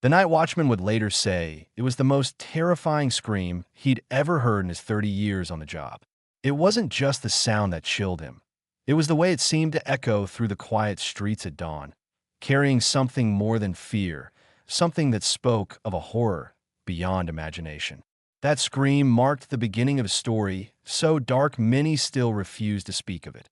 The night watchman would later say it was the most terrifying scream he'd ever heard in his 30 years on the job. It wasn't just the sound that chilled him. It was the way it seemed to echo through the quiet streets at dawn, carrying something more than fear, something that spoke of a horror beyond imagination. That scream marked the beginning of a story so dark many still refuse to speak of it.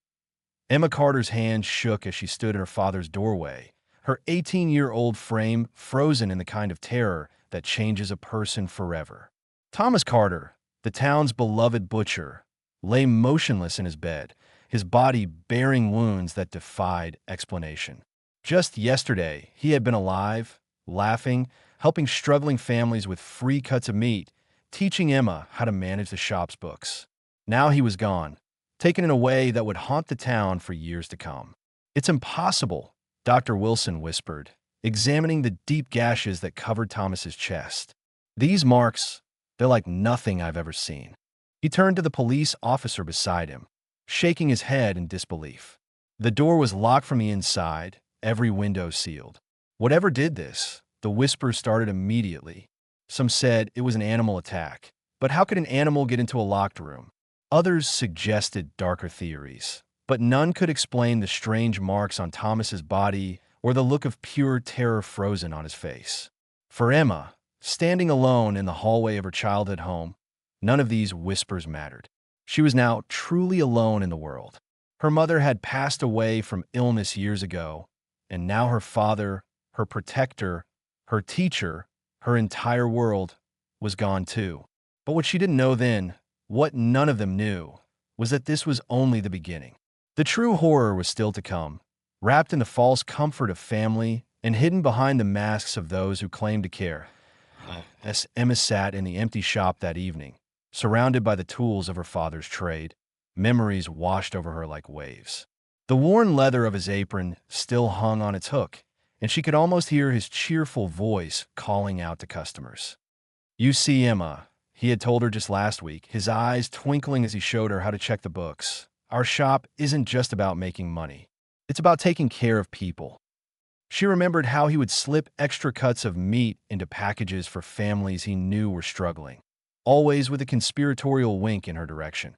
Emma Carter's hand shook as she stood in her father's doorway, her 18-year-old frame frozen in the kind of terror that changes a person forever. Thomas Carter, the town's beloved butcher, lay motionless in his bed, his body bearing wounds that defied explanation. Just yesterday, he had been alive, laughing, helping struggling families with free cuts of meat, teaching Emma how to manage the shop's books. Now he was gone, taken in a way that would haunt the town for years to come. "It's impossible," Dr. Wilson whispered, examining the deep gashes that covered Thomas's chest. "These marks, they're like nothing I've ever seen." He turned to the police officer beside him, shaking his head in disbelief. The door was locked from the inside, every window sealed. Whatever did this, the whispers started immediately. Some said it was an animal attack. But how could an animal get into a locked room? Others suggested darker theories, but none could explain the strange marks on Thomas's body or the look of pure terror frozen on his face. For Emma, standing alone in the hallway of her childhood home, none of these whispers mattered. She was now truly alone in the world. Her mother had passed away from illness years ago, and now her father, her protector, her teacher, her entire world was gone too. But what she didn't know then, what none of them knew, was that this was only the beginning. The true horror was still to come, wrapped in the false comfort of family and hidden behind the masks of those who claimed to care. As Emma sat in the empty shop that evening, surrounded by the tools of her father's trade, memories washed over her like waves. The worn leather of his apron still hung on its hook, and she could almost hear his cheerful voice calling out to customers. "You see, Emma," he had told her just last week, his eyes twinkling as he showed her how to check the books. "Our shop isn't just about making money. It's about taking care of people." She remembered how he would slip extra cuts of meat into packages for families he knew were struggling, always with a conspiratorial wink in her direction.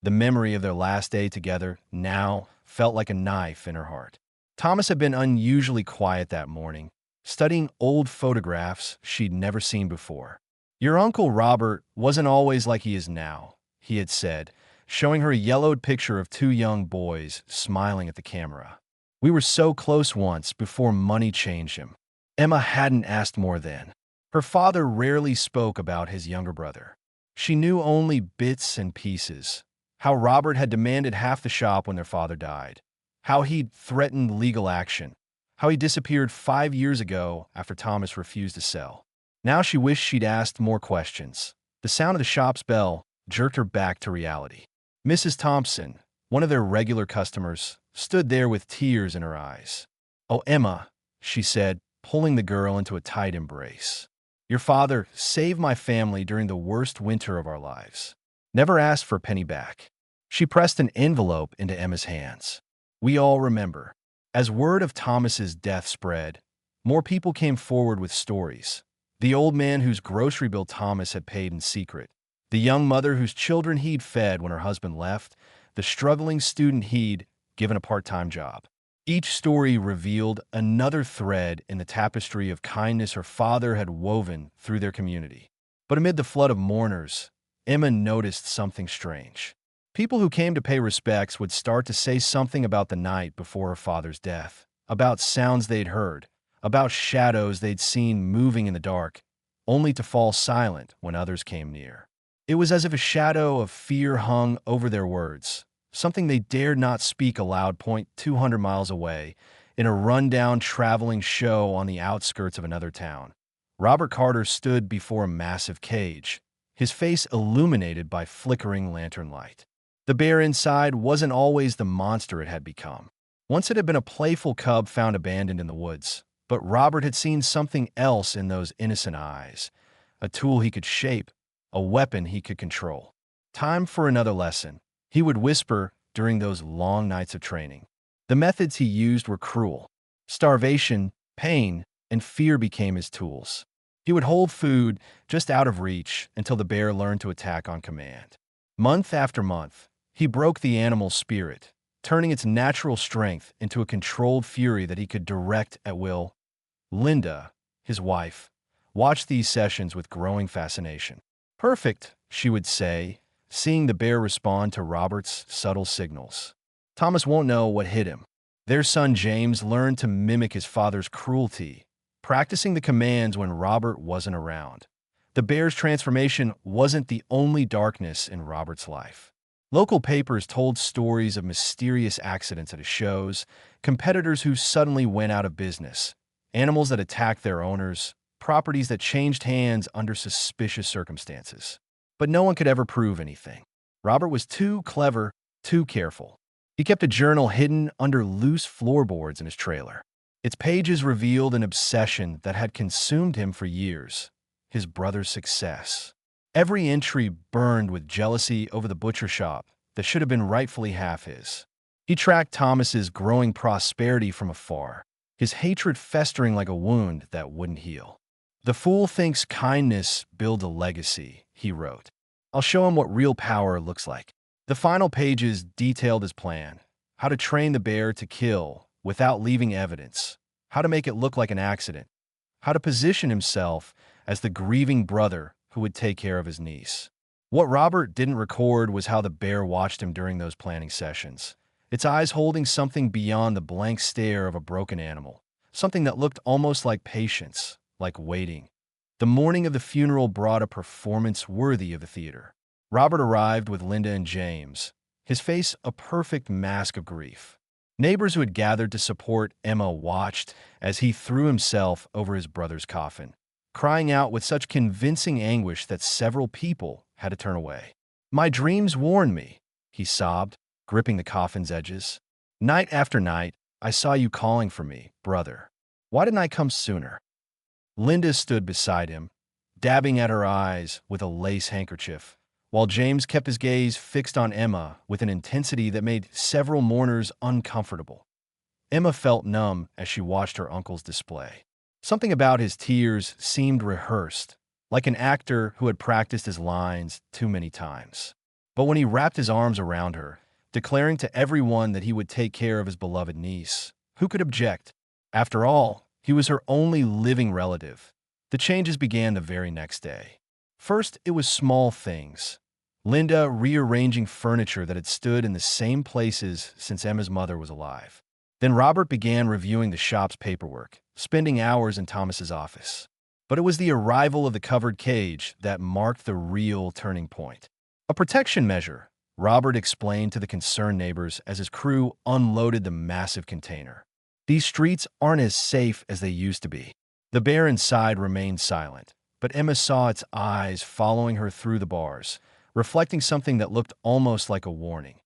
The memory of their last day together now felt like a knife in her heart. Thomas had been unusually quiet that morning, studying old photographs she'd never seen before. "Your Uncle Robert wasn't always like he is now," he had said, showing her a yellowed picture of two young boys smiling at the camera. "We were so close once before money changed him." Emma hadn't asked more then. Her father rarely spoke about his younger brother. She knew only bits and pieces. How Robert had demanded half the shop when their father died. How he'd threatened legal action. How he disappeared 5 years ago after Thomas refused to sell. Now she wished she'd asked more questions. The sound of the shop's bell jerked her back to reality. Mrs. Thompson, one of their regular customers, stood there with tears in her eyes. "Oh, Emma," she said, pulling the girl into a tight embrace. "Your father saved my family during the worst winter of our lives. Never asked for a penny back." She pressed an envelope into Emma's hands. "We all remember." As word of Thomas's death spread, more people came forward with stories. The old man whose grocery bill Thomas had paid in secret. The young mother whose children he'd fed when her husband left. The struggling student he'd given a part-time job. Each story revealed another thread in the tapestry of kindness her father had woven through their community. But amid the flood of mourners, Emma noticed something strange. People who came to pay respects would start to say something about the night before her father's death, about sounds they'd heard, about shadows they'd seen moving in the dark, only to fall silent when others came near. It was as if a shadow of fear hung over their words, something they dared not speak aloud 200 miles away, in a rundown traveling show on the outskirts of another town. Robert Carter stood before a massive cage, his face illuminated by flickering lantern light. The bear inside wasn't always the monster it had become. Once it had been a playful cub found abandoned in the woods, but Robert had seen something else in those innocent eyes, a tool he could shape, a weapon he could control. Time for another lesson, he would whisper during those long nights of training. The methods he used were cruel. Starvation, pain, and fear became his tools. He would hold food just out of reach until the bear learned to attack on command. Month after month, he broke the animal's spirit, turning its natural strength into a controlled fury that he could direct at will. Linda, his wife, watched these sessions with growing fascination. Perfect, she would say, seeing the bear respond to Robert's subtle signals. Thomas won't know what hit him. Their son James learned to mimic his father's cruelty, practicing the commands when Robert wasn't around. The bear's transformation wasn't the only darkness in Robert's life. Local papers told stories of mysterious accidents at his shows, competitors who suddenly went out of business, animals that attacked their owners, properties that changed hands under suspicious circumstances. But no one could ever prove anything. Robert was too clever, too careful. He kept a journal hidden under loose floorboards in his trailer. Its pages revealed an obsession that had consumed him for years: his brother's success. Every entry burned with jealousy over the butcher shop that should have been rightfully half his. He tracked Thomas's growing prosperity from afar, his hatred festering like a wound that wouldn't heal. "The fool thinks kindness builds a legacy," he wrote. "I'll show him what real power looks like." The final pages detailed his plan: how to train the bear to kill without leaving evidence, how to make it look like an accident, how to position himself as the grieving brother who would take care of his niece. What Robert didn't record was how the bear watched him during those planning sessions, its eyes holding something beyond the blank stare of a broken animal, something that looked almost like patience, like waiting. The morning of the funeral brought a performance worthy of the theater. Robert arrived with Linda and James, his face a perfect mask of grief. Neighbors who had gathered to support Emma watched as he threw himself over his brother's coffin, crying out with such convincing anguish that several people had to turn away. "My dreams warned me," he sobbed, gripping the coffin's edges. "Night after night, I saw you calling for me, brother. Why didn't I come sooner?" Linda stood beside him, dabbing at her eyes with a lace handkerchief, while James kept his gaze fixed on Emma with an intensity that made several mourners uncomfortable. Emma felt numb as she watched her uncle's display. Something about his tears seemed rehearsed, like an actor who had practiced his lines too many times. But when he wrapped his arms around her, declaring to everyone that he would take care of his beloved niece, who could object? After all, he was her only living relative. The changes began the very next day. First, it was small things. Linda rearranging furniture that had stood in the same places since Emma's mother was alive. Then Robert began reviewing the shop's paperwork, spending hours in Thomas's office. But it was the arrival of the covered cage that marked the real turning point. "A protection measure," Robert explained to the concerned neighbors as his crew unloaded the massive container. "These streets aren't as safe as they used to be." The bear inside remained silent, but Emma saw its eyes following her through the bars, reflecting something that looked almost like a warning.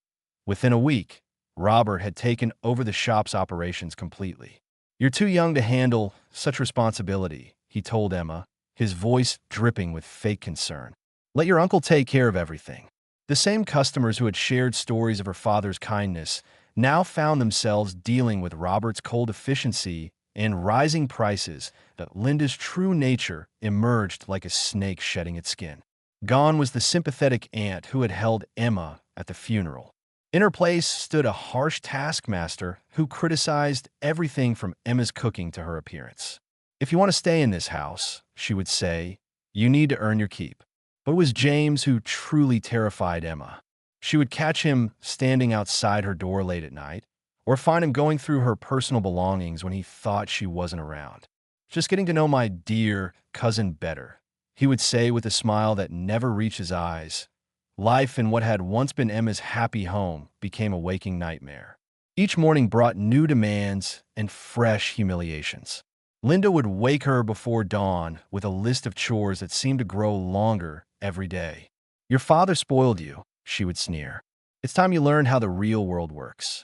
Within a week, Robert had taken over the shop's operations completely. "You're too young to handle such responsibility," he told Emma, his voice dripping with fake concern. "Let your uncle take care of everything." The same customers who had shared stories of her father's kindness now found themselves dealing with Robert's cold efficiency and rising prices. That Linda's true nature emerged like a snake shedding its skin. Gone was the sympathetic aunt who had held Emma at the funeral. In her place stood a harsh taskmaster who criticized everything from Emma's cooking to her appearance. "If you want to stay in this house," she would say, "you need to earn your keep." But it was James who truly terrified Emma. She would catch him standing outside her door late at night, or find him going through her personal belongings when he thought she wasn't around. "Just getting to know my dear cousin better," he would say with a smile that never reached his eyes. Life in what had once been Emma's happy home became a waking nightmare. Each morning brought new demands and fresh humiliations. Linda would wake her before dawn with a list of chores that seemed to grow longer every day. "Your father spoiled you," she would sneer. "It's time you learned how the real world works."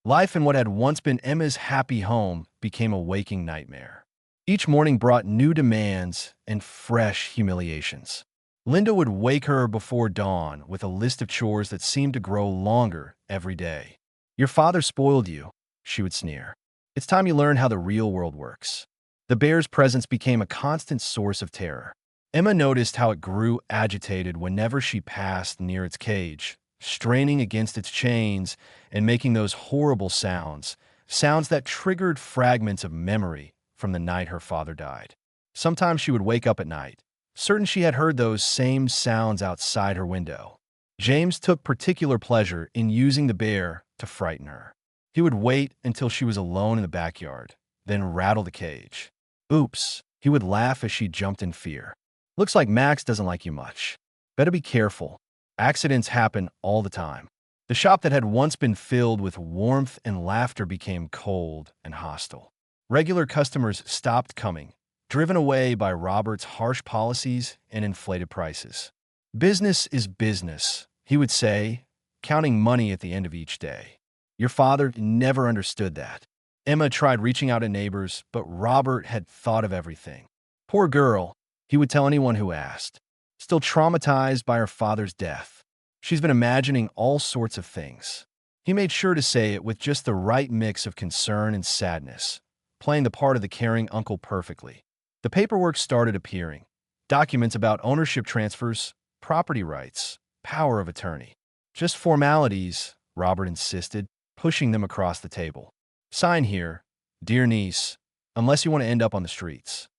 Life in what had once been Emma's happy home became a waking nightmare. Each morning brought new demands and fresh humiliations. Linda would wake her before dawn with a list of chores that seemed to grow longer every day. "Your father spoiled you," she would sneer. "It's time you learned how the real world works." The bear's presence became a constant source of terror. Emma noticed how it grew agitated whenever she passed near its cage, straining against its chains and making those horrible sounds, sounds that triggered fragments of memory from the night her father died. Sometimes she would wake up at night, certain she had heard those same sounds outside her window. James took particular pleasure in using the bear to frighten her. He would wait until she was alone in the backyard, then rattle the cage. Oops, he would laugh as she jumped in fear. Looks like Max doesn't like you much. Better be careful. Accidents happen all the time. The shop that had once been filled with warmth and laughter became cold and hostile. Regular customers stopped coming, driven away by Robert's harsh policies and inflated prices. Business is business, he would say, counting money at the end of each day. Your father never understood that. Emma tried reaching out to neighbors, but Robert had thought of everything. Poor girl, he would tell anyone who asked. Still traumatized by her father's death. She's been imagining all sorts of things. He made sure to say it with just the right mix of concern and sadness, playing the part of the caring uncle perfectly. The paperwork started appearing. Documents about ownership transfers, property rights, power of attorney. Just formalities, Robert insisted, pushing them across the table. Sign here, dear niece, unless you want to end up on the streets.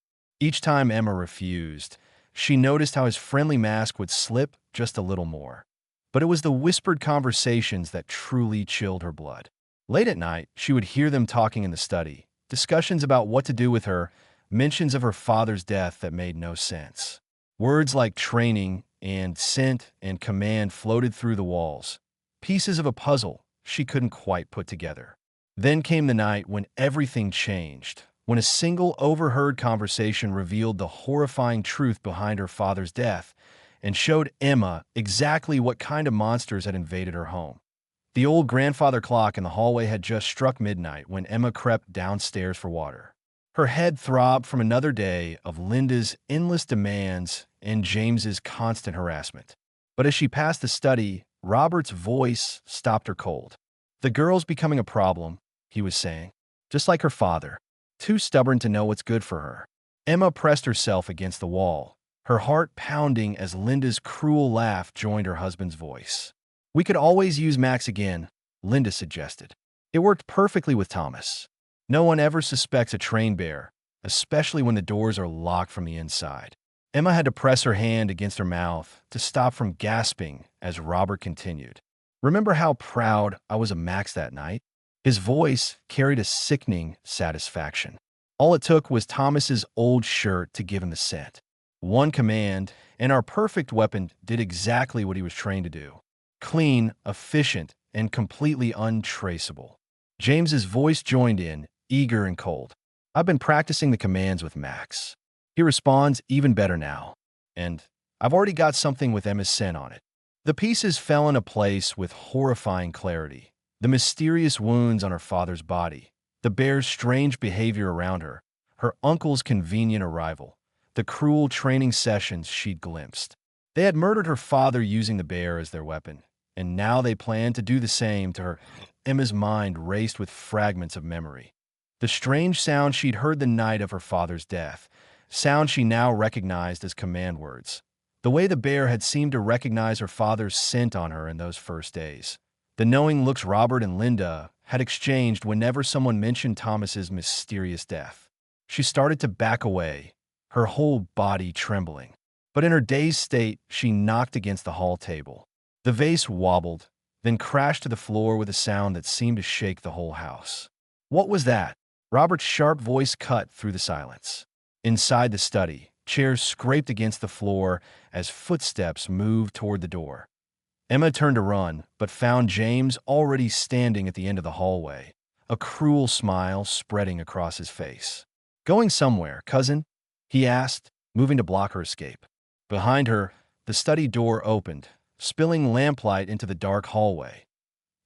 Each time Emma refused, she noticed how his friendly mask would slip just a little more. But it was the whispered conversations that truly chilled her blood. Late at night, she would hear them talking in the study, discussions about what to do with her, mentions of her father's death that made no sense. Words like training and sent and command floated through the walls, pieces of a puzzle she couldn't quite put together. Then came the night when everything changed, when a single overheard conversation revealed the horrifying truth behind her father's death and showed Emma exactly what kind of monsters had invaded her home. The old grandfather clock in the hallway had just struck midnight when Emma crept downstairs for water. Her head throbbed from another day of Linda's endless demands and James's constant harassment. But as she passed the study, Robert's voice stopped her cold. The girl's becoming a problem, he was saying, just like her father, too stubborn to know what's good for her. Emma pressed herself against the wall, her heart pounding as Linda's cruel laugh joined her husband's voice. We could always use Max again, Linda suggested. It worked perfectly with Thomas. No one ever suspects a trained bear, especially when the doors are locked from the inside. Emma had to press her hand against her mouth to stop from gasping as Robert continued. Remember how proud I was of Max that night? His voice carried a sickening satisfaction. All it took was Thomas's old shirt to give him the scent. One command, and our perfect weapon did exactly what he was trained to do. Clean, efficient, and completely untraceable. James's voice joined in, eager and cold. I've been practicing the commands with Max. He responds even better now. And I've already got something with Emma's scent on it. The pieces fell into place with horrifying clarity. The mysterious wounds on her father's body, the bear's strange behavior around her, her uncle's convenient arrival, the cruel training sessions she'd glimpsed. They had murdered her father using the bear as their weapon, and now they planned to do the same to her. Emma's mind raced with fragments of memory. The strange sound she'd heard the night of her father's death, sound she now recognized as command words. The way the bear had seemed to recognize her father's scent on her in those first days. The knowing looks Robert and Linda had exchanged whenever someone mentioned Thomas's mysterious death. She started to back away, her whole body trembling. But in her dazed state, she knocked against the hall table. The vase wobbled, then crashed to the floor with a sound that seemed to shake the whole house. What was that? Robert's sharp voice cut through the silence. Inside the study, chairs scraped against the floor as footsteps moved toward the door. Emma turned to run, but found James already standing at the end of the hallway, a cruel smile spreading across his face. Going somewhere, cousin? He asked, moving to block her escape. Behind her, the study door opened, spilling lamplight into the dark hallway.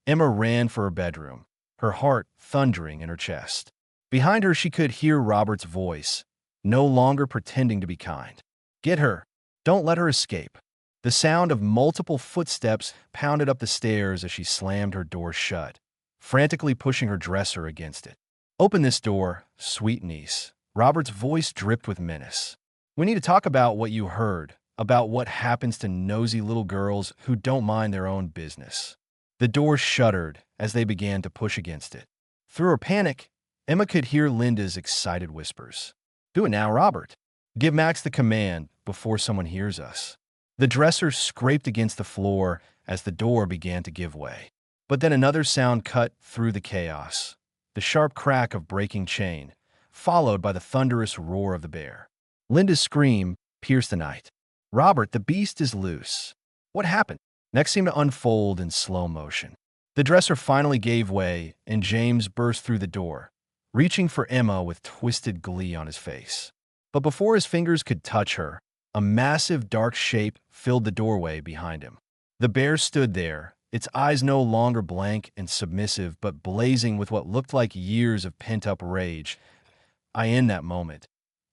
Emma ran for her bedroom, her heart thundering in her chest. Behind her, she could hear Robert's voice, no longer pretending to be kind. Get her. Don't let her escape. The sound of multiple footsteps pounded up the stairs as she slammed her door shut, frantically pushing her dresser against it. Open this door, sweet niece, Robert's voice dripped with menace. "We need to talk about what you heard, about what happens to nosy little girls who don't mind their own business." The door shuddered as they began to push against it. Through her panic, Emma could hear Linda's excited whispers. "Do it now, Robert. Give Max the command before someone hears us." The dresser scraped against the floor as the door began to give way. But then another sound cut through the chaos. The sharp crack of breaking chain, followed by the thunderous roar of the bear. Linda's scream pierced the night. "Robert, the beast is loose." What happened? Next seemed to unfold in slow motion. The dresser finally gave way, and James burst through the door, reaching for Emma with twisted glee on his face. But before his fingers could touch her, a massive dark shape filled the doorway behind him. The bear stood there, its eyes no longer blank and submissive, but blazing with what looked like years of pent-up rage. In that moment,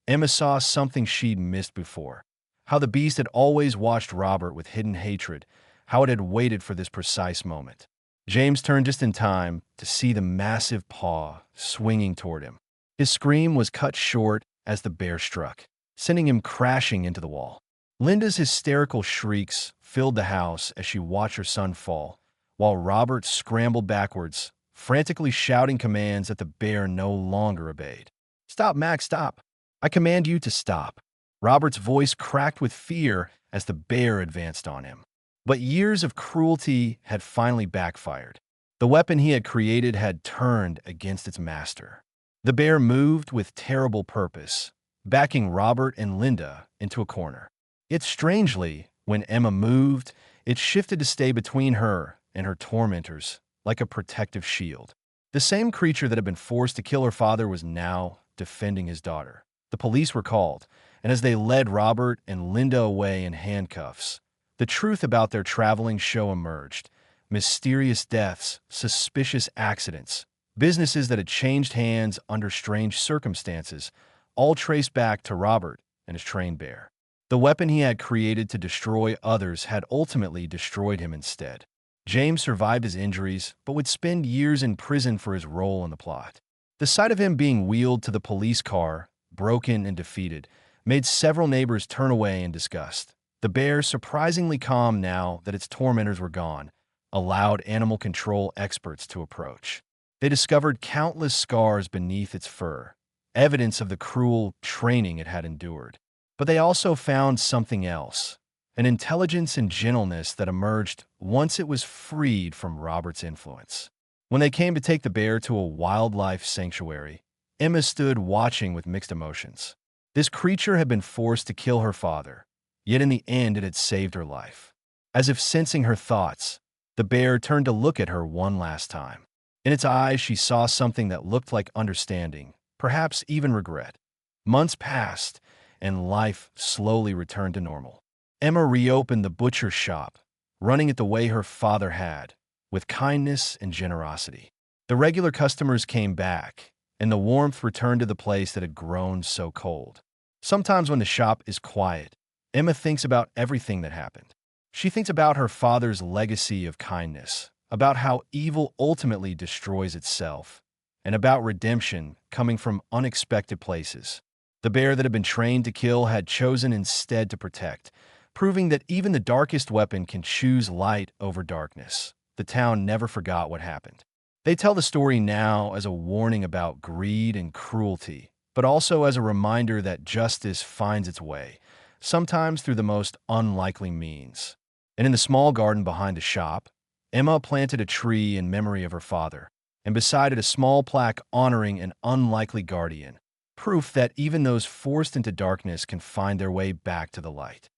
Emma saw something she'd missed before. How the beast had always watched Robert with hidden hatred, how it had waited for this precise moment. James turned just in time to see the massive paw swinging toward him. His scream was cut short as the bear struck, sending him crashing into the wall. Linda's hysterical shrieks filled the house as she watched her son fall, while Robert scrambled backwards, frantically shouting commands that the bear no longer obeyed. "Stop, Max, stop! I command you to stop." Robert's voice cracked with fear as the bear advanced on him. But years of cruelty had finally backfired. The weapon he had created had turned against its master. The bear moved with terrible purpose, backing Robert and Linda into a corner. Yet strangely, when Emma moved, it shifted to stay between her and her tormentors, like a protective shield. The same creature that had been forced to kill her father was now defending his daughter. The police were called, and as they led Robert and Linda away in handcuffs, the truth about their traveling show emerged. Mysterious deaths, suspicious accidents, businesses that had changed hands under strange circumstances, all traced back to Robert and his trained bear. The weapon he had created to destroy others had ultimately destroyed him instead. James survived his injuries, but would spend years in prison for his role in the plot. The sight of him being wheeled to the police car, broken and defeated, made several neighbors turn away in disgust. The bear, surprisingly calm now that its tormentors were gone, allowed animal control experts to approach. They discovered countless scars beneath its fur, evidence of the cruel training it had endured. But they also found something else, an intelligence and gentleness that emerged once it was freed from Robert's influence. When they came to take the bear to a wildlife sanctuary, Emma stood watching with mixed emotions. This creature had been forced to kill her father, yet in the end it had saved her life. As if sensing her thoughts, the bear turned to look at her one last time. In its eyes, she saw something that looked like understanding, perhaps even regret. Months passed, and life slowly returned to normal. Emma reopened the butcher shop, running it the way her father had, with kindness and generosity. The regular customers came back, and the warmth returned to the place that had grown so cold. Sometimes when the shop is quiet, Emma thinks about everything that happened. She thinks about her father's legacy of kindness, about how evil ultimately destroys itself, and about redemption coming from unexpected places. The bear that had been trained to kill had chosen instead to protect, proving that even the darkest weapon can choose light over darkness. The town never forgot what happened. They tell the story now as a warning about greed and cruelty, but also as a reminder that justice finds its way, sometimes through the most unlikely means. And in the small garden behind the shop, Emma planted a tree in memory of her father, and beside it a small plaque honoring an unlikely guardian, proof that even those forced into darkness can find their way back to the light.